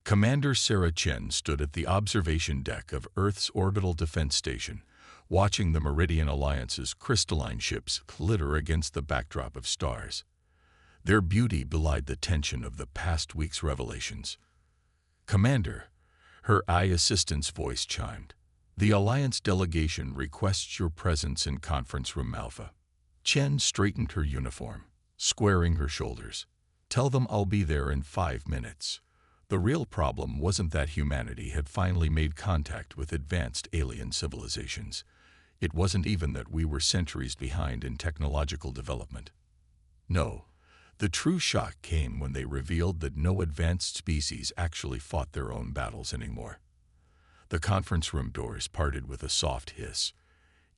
Commander Sarah Chen stood at the observation deck of Earth's orbital defense station, watching the Meridian Alliance's crystalline ships glitter against the backdrop of stars. Their beauty belied the tension of the past week's revelations. "Commander," her AI assistant's voice chimed, "the Alliance delegation requests your presence in Conference Room Alpha." Chen straightened her uniform, squaring her shoulders. "Tell them I'll be there in 5 minutes." The real problem wasn't that humanity had finally made contact with advanced alien civilizations. It wasn't even that we were centuries behind in technological development. No, the true shock came when they revealed that no advanced species actually fought their own battles anymore. The conference room doors parted with a soft hiss.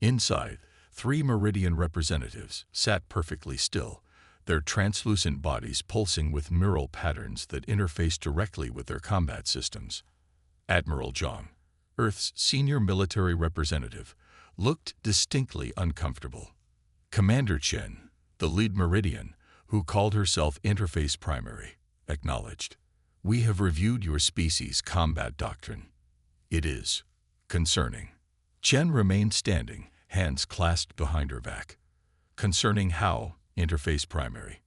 Inside, 3 Meridian representatives sat perfectly still, their translucent bodies pulsing with neural patterns that interfaced directly with their combat systems. Admiral Zhang, Earth's senior military representative, looked distinctly uncomfortable. Commander Chen, the lead Meridian, who called herself Interface Primary, acknowledged, "We have reviewed your species' combat doctrine. It is concerning." Chen remained standing, hands clasped behind her back. "Concerning how, Interface Primary?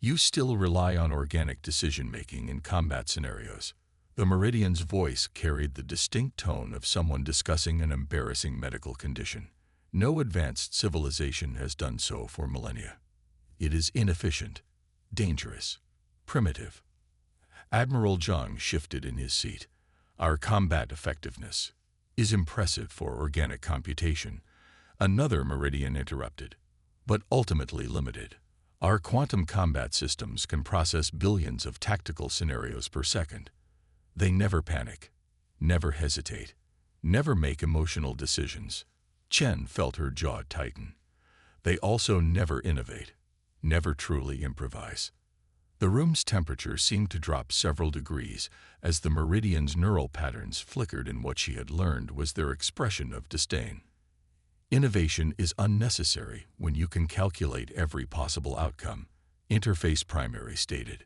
You still rely on organic decision-making in combat scenarios." The Meridian's voice carried the distinct tone of someone discussing an embarrassing medical condition. "No advanced civilization has done so for millennia. It is inefficient, dangerous, primitive." Admiral Zhang shifted in his seat. "Our combat effectiveness is impressive for organic computation," another Meridian interrupted, "but ultimately limited. Our quantum combat systems can process billions of tactical scenarios per second. They never panic, never hesitate, never make emotional decisions." Chen felt her jaw tighten. "They also never innovate, never truly improvise." The room's temperature seemed to drop several degrees as the Meridian's neural patterns flickered in what she had learned was their expression of disdain. "Innovation is unnecessary when you can calculate every possible outcome," Interface Primary stated.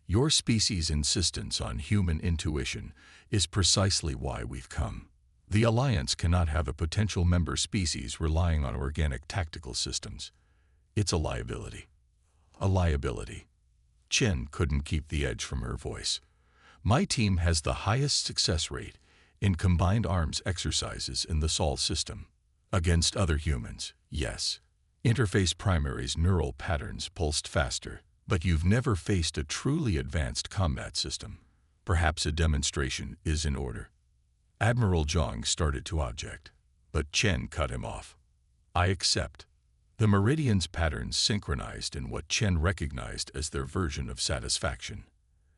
"Your species' insistence on human intuition is precisely why we've come. The Alliance cannot have a potential member species relying on organic tactical systems. It's a liability. A liability." Chen couldn't keep the edge from her voice. "My team has the highest success rate in combined arms exercises in the Sol system. Against other humans, yes." Interface Primary's neural patterns pulsed faster. "But you've never faced a truly advanced combat system. Perhaps a demonstration is in order." Admiral Zhang started to object, but Chen cut him off. "I accept." The Meridian's patterns synchronized in what Chen recognized as their version of satisfaction.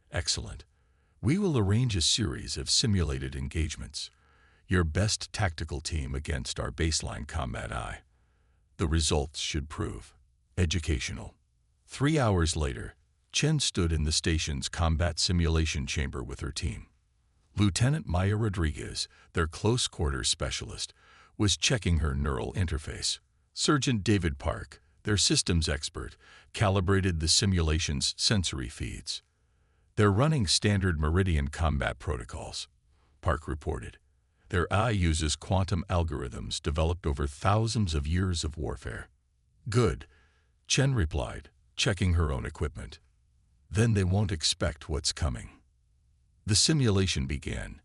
"Excellent. We will arrange a series of simulated engagements. Your best tactical team against our baseline combat eye. The results should prove educational." 3 hours later, Chen stood in the station's combat simulation chamber with her team. Lieutenant Maya Rodriguez, their close-quarters specialist, was checking her neural interface. Sergeant David Park, their systems expert, calibrated the simulation's sensory feeds. "They're running standard Meridian combat protocols," Park reported. "Their AI uses quantum algorithms developed over thousands of years of warfare." "Good," Chen replied, checking her own equipment. "Then they won't expect what's coming." The simulation began,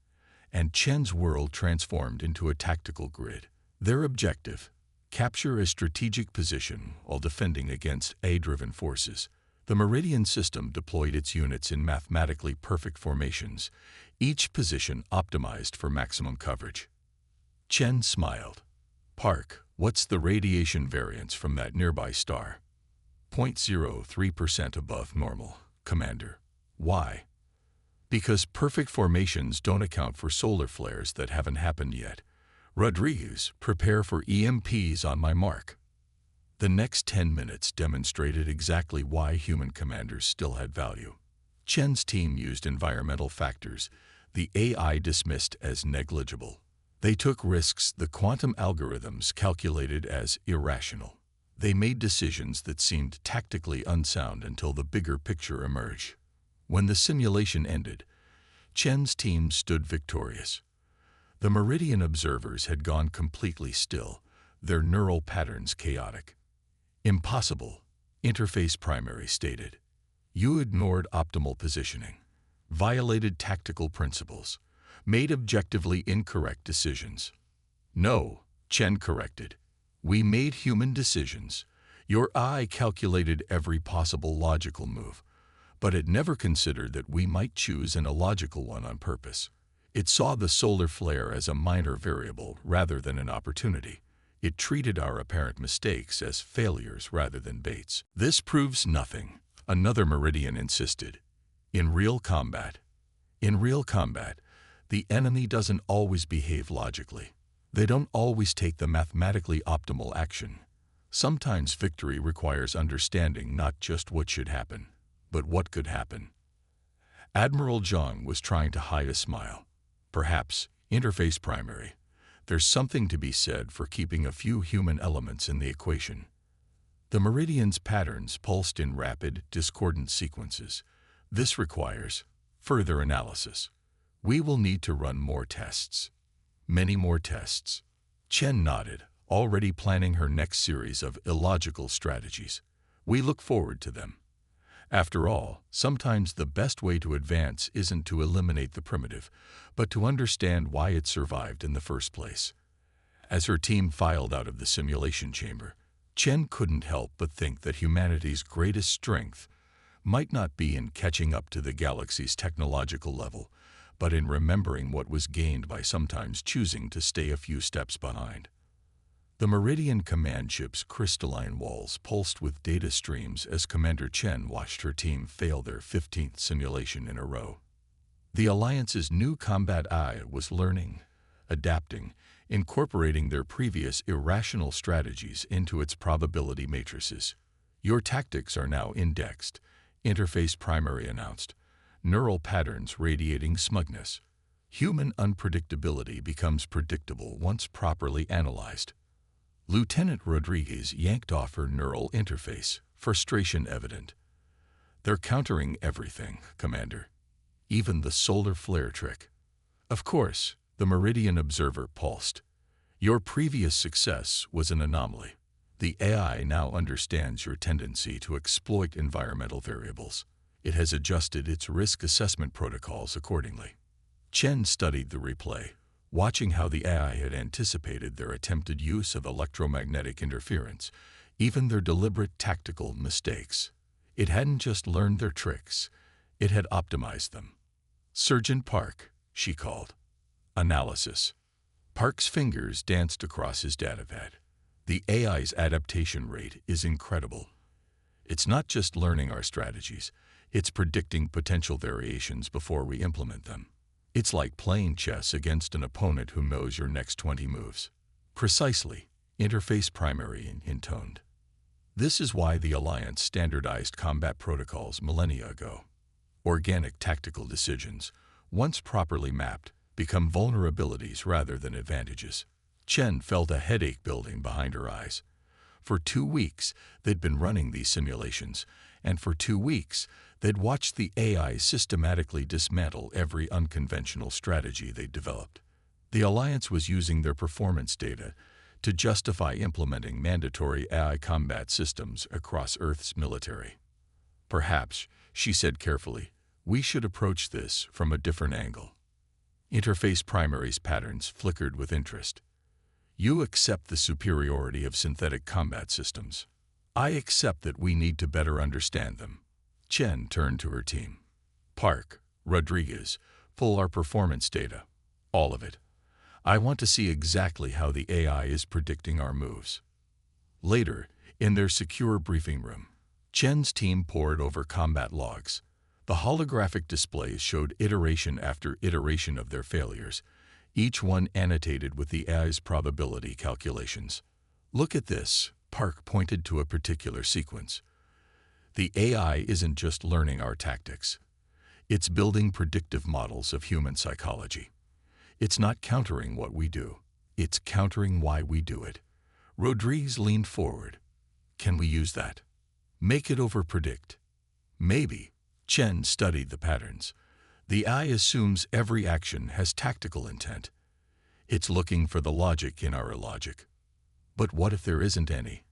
and Chen's world transformed into a tactical grid. Their objective: capture a strategic position while defending against AI-driven forces. The Meridian system deployed its units in mathematically perfect formations, each position optimized for maximum coverage. Chen smiled. "Park, what's the radiation variance from that nearby star?" 0.03% above normal, Commander. "Why?" "Because perfect formations don't account for solar flares that haven't happened yet. Rodriguez, prepare for EMPs on my mark." The next 10 minutes demonstrated exactly why human commanders still had value. Chen's team used environmental factors the AI dismissed as negligible. They took risks the quantum algorithms calculated as irrational. They made decisions that seemed tactically unsound until the bigger picture emerged. When the simulation ended, Chen's team stood victorious. The Meridian observers had gone completely still, their neural patterns chaotic. Impossible, Interface Primary stated. You ignored optimal positioning, violated tactical principles, made objectively incorrect decisions. No, Chen corrected. We made human decisions. Your eye calculated every possible logical move, but it never considered that we might choose an illogical one on purpose. It saw the solar flare as a minor variable rather than an opportunity. It treated our apparent mistakes as failures rather than baits. This proves nothing, another Meridian insisted. In real combat, the enemy doesn't always behave logically. They don't always take the mathematically optimal action. Sometimes victory requires understanding not just what should happen, but what could happen. Admiral Zhang was trying to hide a smile. Perhaps, Interface Primary, there's something to be said for keeping a few human elements in the equation. The Meridian's patterns pulsed in rapid, discordant sequences. This requires further analysis. We will need to run more tests. Many more tests. Chen nodded, already planning her next series of illogical strategies. We look forward to them. After all, sometimes the best way to advance isn't to eliminate the primitive, but to understand why it survived in the first place. As her team filed out of the simulation chamber, Chen couldn't help but think that humanity's greatest strength might not be in catching up to the galaxy's technological level, but in remembering what was gained by sometimes choosing to stay a few steps behind. The Meridian command ship's crystalline walls pulsed with data streams as Commander Chen watched her team fail their 15th simulation in a row. The Alliance's new combat eye was learning, adapting, incorporating their previous irrational strategies into its probability matrices. Your tactics are now indexed, Interface Primary announced, neural patterns radiating smugness. Human unpredictability becomes predictable once properly analyzed. Lieutenant Rodriguez yanked off her neural interface, frustration evident. They're countering everything, Commander. Even the solar flare trick. Of course, the Meridian observer pulsed. Your previous success was an anomaly. The AI now understands your tendency to exploit environmental variables. It has adjusted its risk assessment protocols accordingly. Chen studied the replay, watching how the AI had anticipated their attempted use of electromagnetic interference, even their deliberate tactical mistakes. It hadn't just learned their tricks, it had optimized them. Sergeant Park, she called. Analysis. Park's fingers danced across his datapad. The AI's adaptation rate is incredible. It's not just learning our strategies, it's predicting potential variations before we implement them. It's like playing chess against an opponent who knows your next 20 moves. Precisely, Interface Primary intoned. This is why the Alliance standardized combat protocols millennia ago. Organic tactical decisions, once properly mapped, become vulnerabilities rather than advantages. Chen felt a headache building behind her eyes. For 2 weeks, they'd been running these simulations, and for 2 weeks, they'd watched the AI systematically dismantle every unconventional strategy they'd developed. The Alliance was using their performance data to justify implementing mandatory AI combat systems across Earth's military. Perhaps, she said carefully, we should approach this from a different angle. Interface Primary's patterns flickered with interest. You accept the superiority of synthetic combat systems. I accept that we need to better understand them. Chen turned to her team. Park, Rodriguez, pull our performance data. All of it. I want to see exactly how the AI is predicting our moves. Later, in their secure briefing room, Chen's team pored over combat logs. The holographic displays showed iteration after iteration of their failures, each one annotated with the AI's probability calculations. Look at this, Park pointed to a particular sequence. The AI isn't just learning our tactics. It's building predictive models of human psychology. It's not countering what we do. It's countering why we do it. Rodriguez leaned forward. Can we use that? Make it overpredict. Maybe. Chen studied the patterns. The eye assumes every action has tactical intent. It's looking for the logic in our illogic. But what if there isn't any?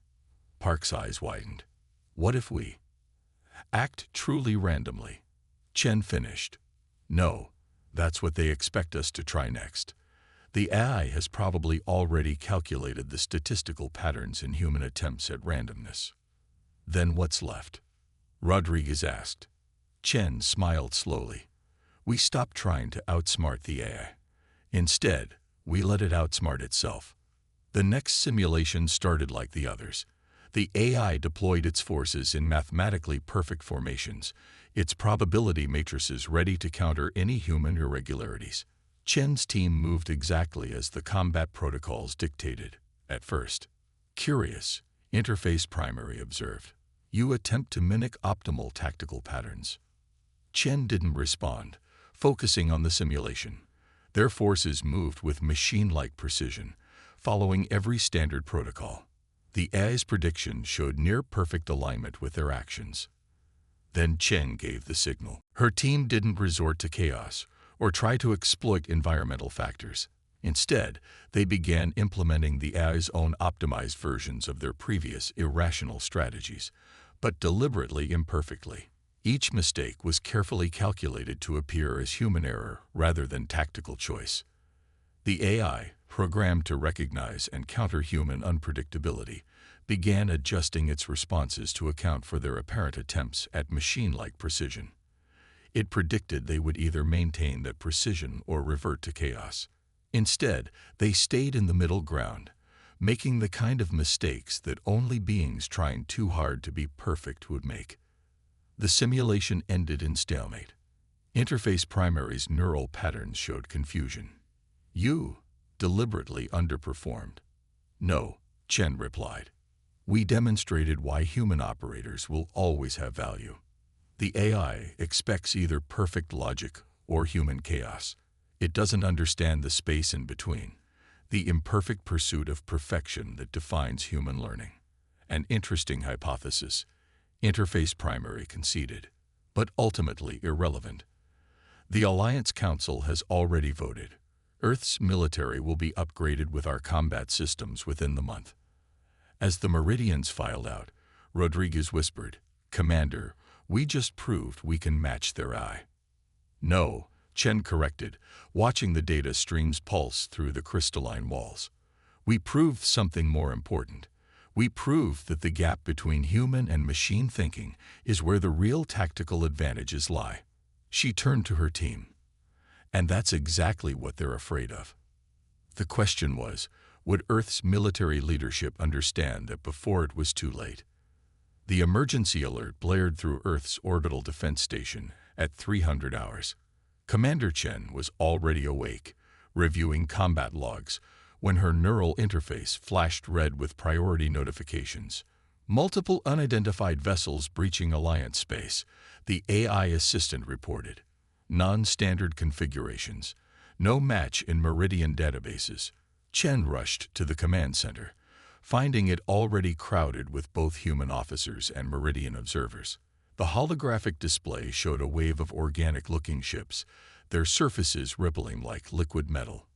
Park's eyes widened. What if we act truly randomly? Chen finished. No, that's what they expect us to try next. The AI has probably already calculated the statistical patterns in human attempts at randomness. Then what's left? Rodriguez asked. Chen smiled slowly. We stopped trying to outsmart the AI. Instead, we let it outsmart itself. The next simulation started like the others. The AI deployed its forces in mathematically perfect formations, its probability matrices ready to counter any human irregularities. Chen's team moved exactly as the combat protocols dictated. At first, curious, Interface Primary observed. You attempt to mimic optimal tactical patterns. Chen didn't respond, focusing on the simulation. Their forces moved with machine-like precision, following every standard protocol. The AI's prediction showed near-perfect alignment with their actions. Then Chen gave the signal. Her team didn't resort to chaos or try to exploit environmental factors. Instead, they began implementing the AI's own optimized versions of their previous irrational strategies, but deliberately imperfectly. Each mistake was carefully calculated to appear as human error rather than tactical choice. The AI, programmed to recognize and counter human unpredictability, began adjusting its responses to account for their apparent attempts at machine-like precision. It predicted they would either maintain that precision or revert to chaos. Instead, they stayed in the middle ground, making the kind of mistakes that only beings trying too hard to be perfect would make. The simulation ended in stalemate. Interface Primary's neural patterns showed confusion. You deliberately underperformed. No, Chen replied. We demonstrated why human operators will always have value. The AI expects either perfect logic or human chaos. It doesn't understand the space in between, the imperfect pursuit of perfection that defines human learning. An interesting hypothesis, Interface Primary conceded, but ultimately irrelevant. The Alliance Council has already voted. Earth's military will be upgraded with our combat systems within the month. As the Meridians filed out, Rodriguez whispered, Commander, we just proved we can match their eye. No, Chen corrected, watching the data streams pulse through the crystalline walls. We proved something more important. We proved that the gap between human and machine thinking is where the real tactical advantages lie. She turned to her team. And that's exactly what they're afraid of. The question was, would Earth's military leadership understand that before it was too late? The emergency alert blared through Earth's orbital defense station at 300 hours. Commander Chen was already awake, reviewing combat logs, when her neural interface flashed red with priority notifications. Multiple unidentified vessels breaching Alliance space, the AI assistant reported. Non-standard configurations, no match in Meridian databases. Chen rushed to the command center, finding it already crowded with both human officers and Meridian observers. The holographic display showed a wave of organic-looking ships, their surfaces rippling like liquid metal.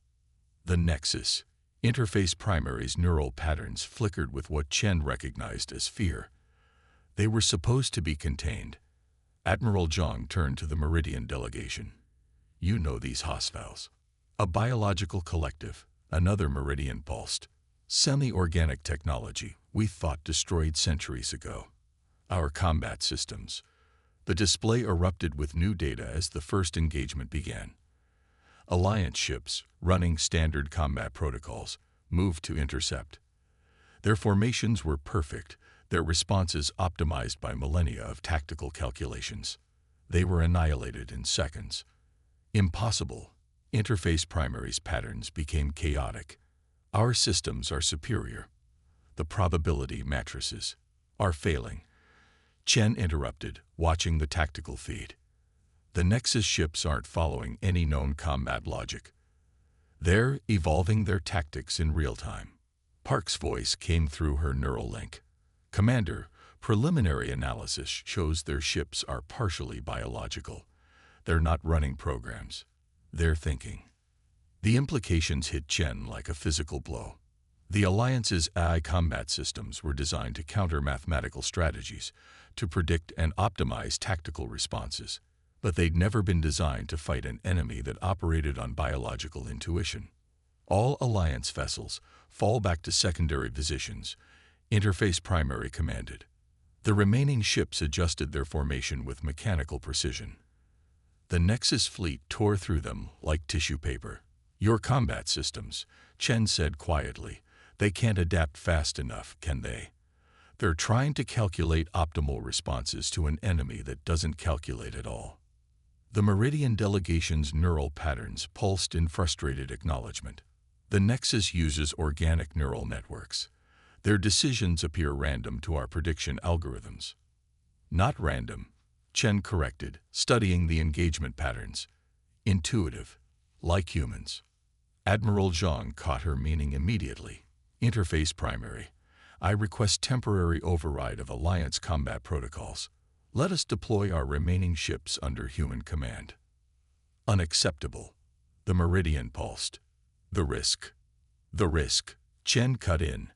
The Nexus, Interface Primary's neural patterns flickered with what Chen recognized as fear. They were supposed to be contained. Admiral Zhang turned to the Meridian delegation. You know these hostiles. A biological collective, another Meridian pulsed. Semi-organic technology we thought destroyed centuries ago. Our combat systems. The display erupted with new data as the first engagement began. Alliance ships, running standard combat protocols, moved to intercept. Their formations were perfect, their responses optimized by millennia of tactical calculations. They were annihilated in seconds. Impossible. Interface Primary's patterns became chaotic. Our systems are superior. The probability matrices are failing. Chen interrupted, watching the tactical feed. The Nexus ships aren't following any known combat logic. They're evolving their tactics in real time. Park's voice came through her neural link. Commander, preliminary analysis shows their ships are partially biological. They're not running programs. They're thinking. The implications hit Chen like a physical blow. The Alliance's AI combat systems were designed to counter mathematical strategies, to predict and optimize tactical responses. But they'd never been designed to fight an enemy that operated on biological intuition. All Alliance vessels fall back to secondary positions, Interface Primary commanded. The remaining ships adjusted their formation with mechanical precision. The Nexus fleet tore through them like tissue paper. Your combat systems, Chen said quietly, they can't adapt fast enough, can they? They're trying to calculate optimal responses to an enemy that doesn't calculate at all. The Meridian delegation's neural patterns pulsed in frustrated acknowledgement. The Nexus uses organic neural networks. Their decisions appear random to our prediction algorithms. Not random, Chen corrected, studying the engagement patterns. Intuitive, like humans. Admiral Zhang caught her meaning immediately. Interface Primary. I request temporary override of Alliance combat protocols. Let us deploy our remaining ships under human command. Unacceptable. The Meridian pulsed. The risk, Chen cut in,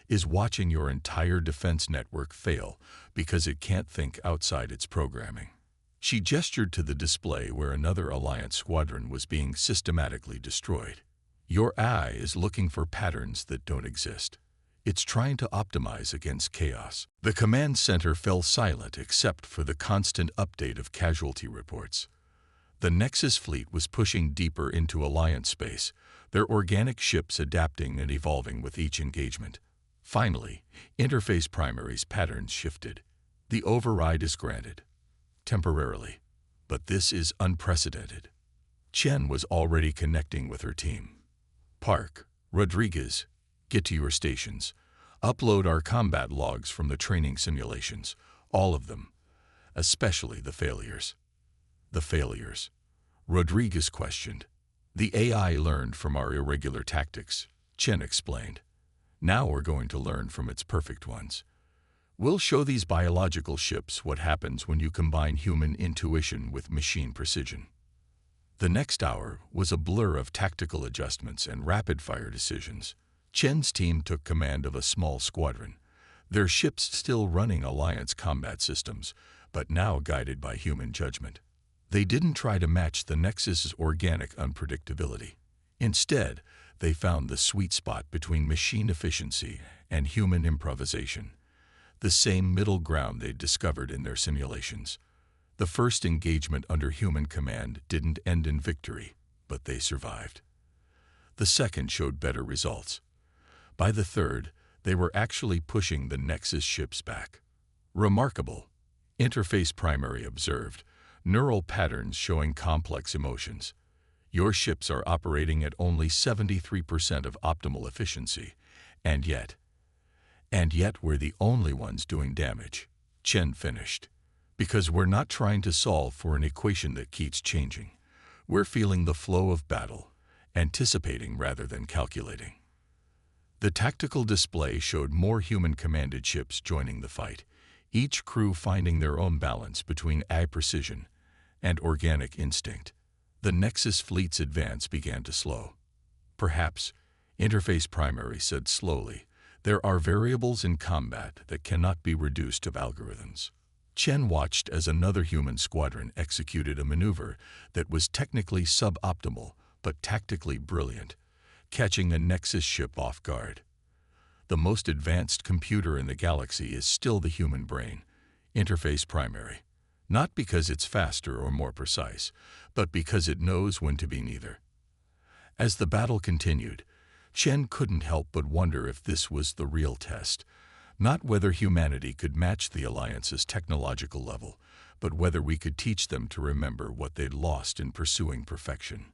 is watching your entire defense network fail because it can't think outside its programming. She gestured to the display where another Alliance squadron was being systematically destroyed. Your eye is looking for patterns that don't exist. It's trying to optimize against chaos. The command center fell silent except for the constant update of casualty reports. The Nexus fleet was pushing deeper into Alliance space, their organic ships adapting and evolving with each engagement. Finally, Interface Primary's patterns shifted. The override is granted. Temporarily. But this is unprecedented. Chen was already connecting with her team. Park, Rodriguez, get to your stations. Upload our combat logs from the training simulations, all of them, especially the failures. The failures. Rodriguez questioned. The AI learned from our irregular tactics, Chen explained. Now we're going to learn from its perfect ones. We'll show these biological ships what happens when you combine human intuition with machine precision. The next hour was a blur of tactical adjustments and rapid-fire decisions. Chen's team took command of a small squadron, their ships still running Alliance combat systems, but now guided by human judgment. They didn't try to match the Nexus's organic unpredictability. Instead, they found the sweet spot between machine efficiency and human improvisation, the same middle ground they'd discovered in their simulations. The first engagement under human command didn't end in victory, but they survived. The second showed better results. By the third, they were actually pushing the Nexus ships back. Remarkable, Interface Primary observed, neural patterns showing complex emotions. Your ships are operating at only 73% of optimal efficiency, and yet we're the only ones doing damage, Chen finished. Because we're not trying to solve for an equation that keeps changing. We're feeling the flow of battle, anticipating rather than calculating. The tactical display showed more human-commanded ships joining the fight, each crew finding their own balance between AI precision and organic instinct. The Nexus fleet's advance began to slow. Perhaps, Interface Primary said slowly, there are variables in combat that cannot be reduced to algorithms. Chen watched as another human squadron executed a maneuver that was technically suboptimal but tactically brilliant, catching a Nexus ship off guard. The most advanced computer in the galaxy is still the human brain, Interface Primary, not because it's faster or more precise, but because it knows when to be neither. As the battle continued, Chen couldn't help but wonder if this was the real test. Not whether humanity could match the Alliance's technological level, but whether we could teach them to remember what they'd lost in pursuing perfection.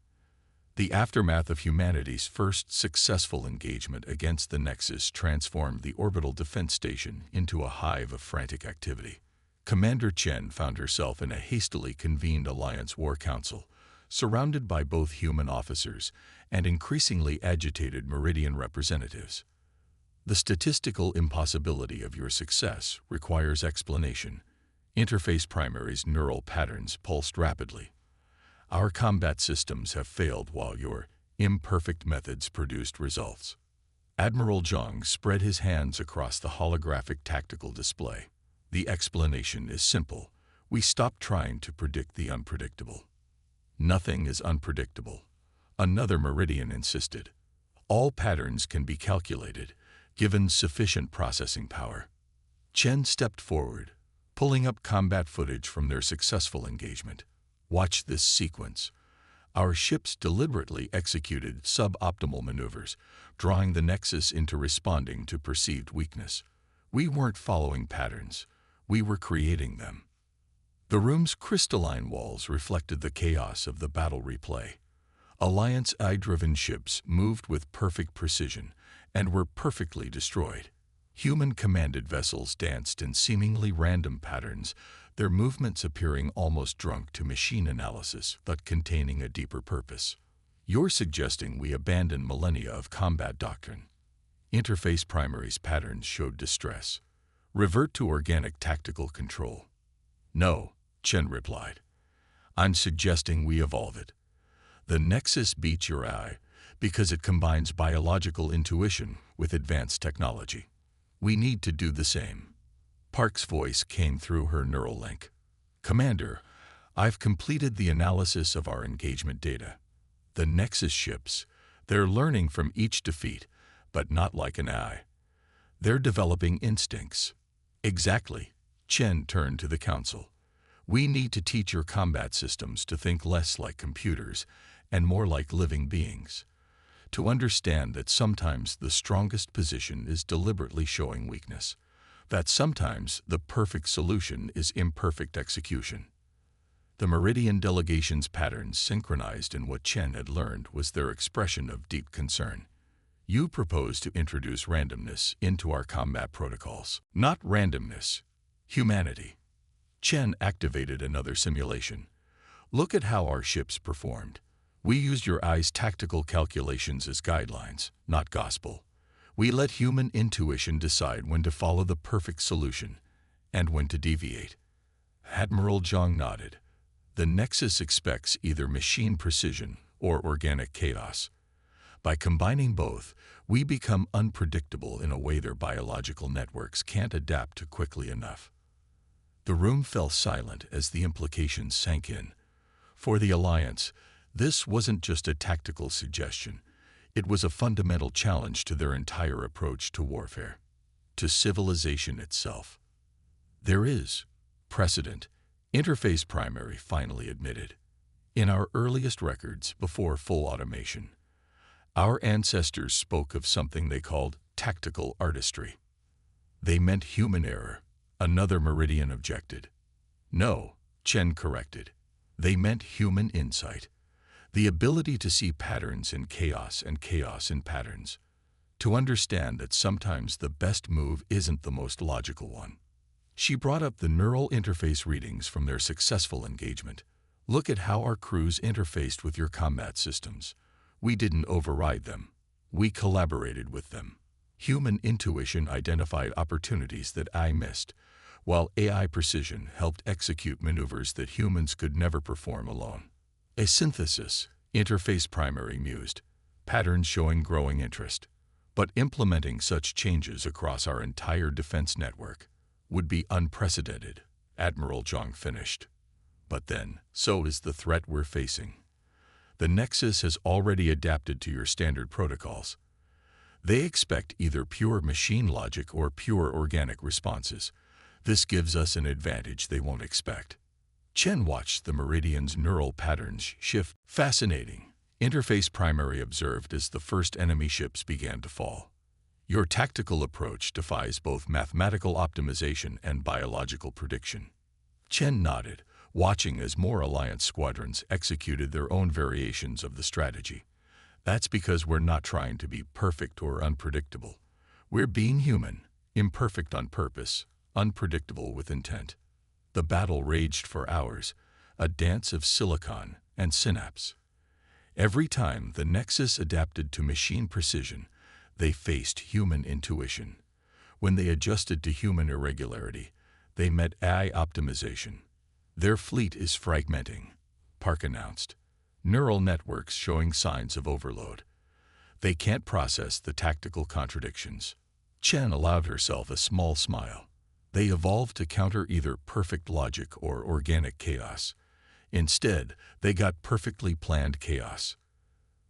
The aftermath of humanity's first successful engagement against the Nexus transformed the orbital defense station into a hive of frantic activity. Commander Chen found herself in a hastily convened Alliance War Council, surrounded by both human officers and increasingly agitated Meridian representatives. The statistical impossibility of your success requires explanation. Interface Primary's neural patterns pulsed rapidly. Our combat systems have failed while your imperfect methods produced results. Admiral Zhang spread his hands across the holographic tactical display. The explanation is simple. We stopped trying to predict the unpredictable. Nothing is unpredictable. Another Meridian insisted. All patterns can be calculated, given sufficient processing power. Chen stepped forward, pulling up combat footage from their successful engagement. Watch this sequence. Our ships deliberately executed suboptimal maneuvers, drawing the Nexus into responding to perceived weakness. We weren't following patterns. We were creating them. The room's crystalline walls reflected the chaos of the battle replay. Alliance AI-driven ships moved with perfect precision and were perfectly destroyed. Human-commanded vessels danced in seemingly random patterns, their movements appearing almost drunk to machine analysis but containing a deeper purpose. You're suggesting we abandon millennia of combat doctrine. Interface primary's patterns showed distress. Revert to organic tactical control. No, Chen replied. I'm suggesting we evolve it. The Nexus beats your AI because it combines biological intuition with advanced technology. We need to do the same. Park's voice came through her neural link. Commander, I've completed the analysis of our engagement data. The Nexus ships, they're learning from each defeat, but not like an AI. They're developing instincts. Exactly. Chen turned to the council. We need to teach your combat systems to think less like computers and more like living beings. To understand that sometimes the strongest position is deliberately showing weakness. That sometimes the perfect solution is imperfect execution. The Meridian delegation's patterns synchronized in what Chen had learned was their expression of deep concern. You propose to introduce randomness into our combat protocols. Not randomness, humanity. Chen activated another simulation. Look at how our ships performed. We used your AI's tactical calculations as guidelines, not gospel. We let human intuition decide when to follow the perfect solution and when to deviate. Admiral Zhang nodded. The Nexus expects either machine precision or organic chaos. By combining both, we become unpredictable in a way their biological networks can't adapt to quickly enough. The room fell silent as the implications sank in. For the Alliance, this wasn't just a tactical suggestion. It was a fundamental challenge to their entire approach to warfare, to civilization itself. There is precedent, Interface Primary finally admitted. In our earliest records before full automation, our ancestors spoke of something they called tactical artistry. They meant human error, another Meridian objected. No, Chen corrected. They meant human insight. The ability to see patterns in chaos and chaos in patterns. To understand that sometimes the best move isn't the most logical one. She brought up the neural interface readings from their successful engagement. Look at how our crews interfaced with your combat systems. We didn't override them. We collaborated with them. Human intuition identified opportunities that AI missed, while AI precision helped execute maneuvers that humans could never perform alone. A synthesis, Interface Primary mused, patterns showing growing interest. But implementing such changes across our entire defense network would be unprecedented, Admiral Zhang finished. But then, so is the threat we're facing. The Nexus has already adapted to your standard protocols. They expect either pure machine logic or pure organic responses. This gives us an advantage they won't expect. Chen watched the Meridian's neural patterns shift. Fascinating, Interface Primary observed as the first enemy ships began to fall. Your tactical approach defies both mathematical optimization and biological prediction. Chen nodded, watching as more Alliance squadrons executed their own variations of the strategy. That's because we're not trying to be perfect or unpredictable. We're being human, imperfect on purpose, unpredictable with intent. The battle raged for hours, a dance of silicon and synapse. Every time the Nexus adapted to machine precision, they faced human intuition. When they adjusted to human irregularity, they met AI optimization. Their fleet is fragmenting, Park announced. neural networks showing signs of overload. They can't process the tactical contradictions. Chen allowed herself a small smile. They evolved to counter either perfect logic or organic chaos. Instead, they got perfectly planned chaos.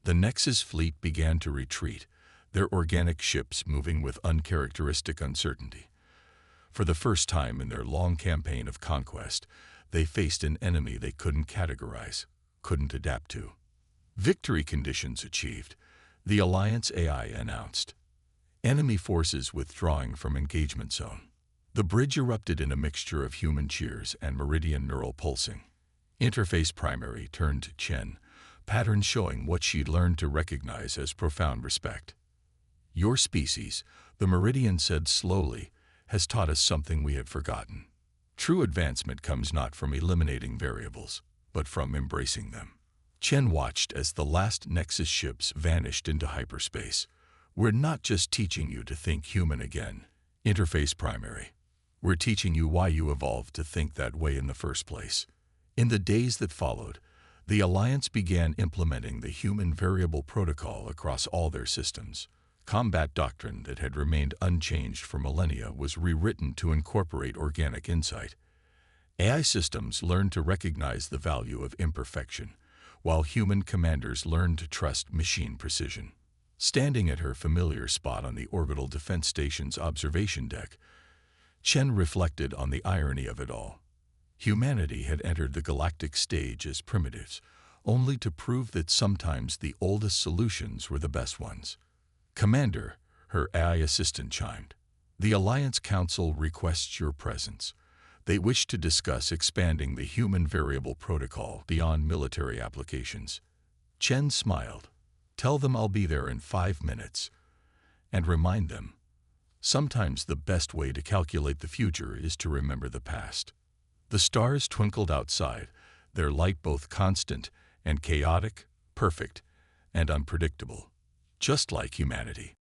The Nexus fleet began to retreat, their organic ships moving with uncharacteristic uncertainty. For the first time in their long campaign of conquest, they faced an enemy they couldn't categorize, couldn't adapt to. Victory conditions achieved, the Alliance AI announced. Enemy forces withdrawing from engagement zone. The bridge erupted in a mixture of human cheers and meridian neural pulsing. Interface primary turned to Chen, patterns showing what she'd learned to recognize as profound respect. Your species, the meridian said slowly, has taught us something we had forgotten. True advancement comes not from eliminating variables, but from embracing them. Chen watched as the last Nexus ships vanished into hyperspace. We're not just teaching you to think human again, interface primary. We're teaching you why you evolved to think that way in the first place. In the days that followed, the Alliance began implementing the human variable protocol across all their systems. Combat doctrine that had remained unchanged for millennia was rewritten to incorporate organic insight. AI systems learned to recognize the value of imperfection, while human commanders learned to trust machine precision. Standing at her familiar spot on the orbital defense station's observation deck, Chen reflected on the irony of it all. Humanity had entered the galactic stage as primitives, only to prove that sometimes the oldest solutions were the best ones. Commander, her AI assistant chimed. The Alliance Council requests your presence. They wish to discuss expanding the human variable protocol beyond military applications. Chen smiled. Tell them I'll be there in 5 minutes. And remind them, sometimes the best way to calculate the future is to remember the past. The stars twinkled outside, their light both constant and chaotic, perfect and unpredictable, just like humanity.